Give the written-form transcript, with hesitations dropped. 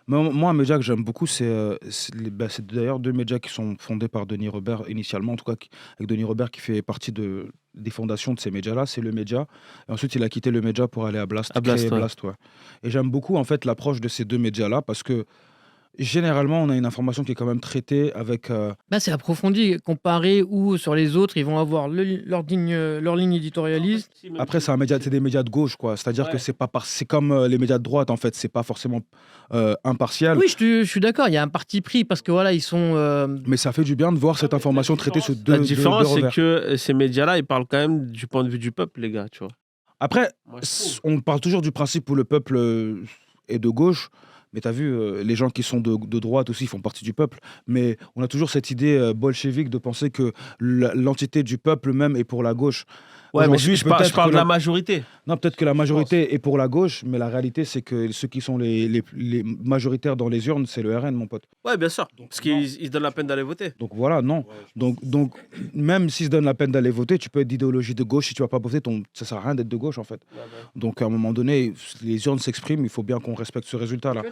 Moi, un média que j'aime beaucoup, c'est d'ailleurs deux médias qui sont fondés par Denis Robert initialement, en tout cas, avec Denis Robert qui fait partie des fondations de ces médias-là. C'est le média. Et ensuite, il a quitté le média pour aller à Blast, À créer Blast, ouais. Blast, ouais. Et j'aime beaucoup, en fait, l'approche de ces deux médias-là parce que généralement, on a une information qui est quand même traitée avec. Bah, c'est approfondi, comparé où sur les autres, ils vont avoir leur ligne éditorialiste. Après, c'est des médias de gauche, quoi. C'est-à-dire que Ouais. c'est comme les médias de droite, en fait. C'est pas forcément impartial, Oui, je suis d'accord, il y a un parti pris parce que voilà, ils sont. mais ça fait du bien de voir cette information traitée sous La deux différence, c'est revers. que ces médias-là, ils parlent quand même du point de vue du peuple, les gars, tu vois. Après, Moi, je trouve. on parle toujours du principe où le peuple est de gauche, mais tu as vu, les gens qui sont de droite aussi font partie du peuple. Mais on a toujours cette idée bolchevique de penser que l'entité du peuple même est pour la gauche. Ouais, mais Aujourd'hui, je parle de la majorité. non, peut-être que la majorité est pour la gauche, mais la réalité, c'est que ceux qui sont les majoritaires dans les urnes, c'est le RN, mon pote. Ouais, bien sûr. Parce non. qu'ils se donnent la peine d'aller voter. Donc voilà, non. Donc, même s'ils se donnent la peine d'aller voter, tu peux être d'idéologie de gauche. Si tu vas pas voter, ça sert à rien d'être de gauche, en fait. Donc à un moment donné, les urnes s'expriment, il faut bien qu'on respecte ce résultat-là.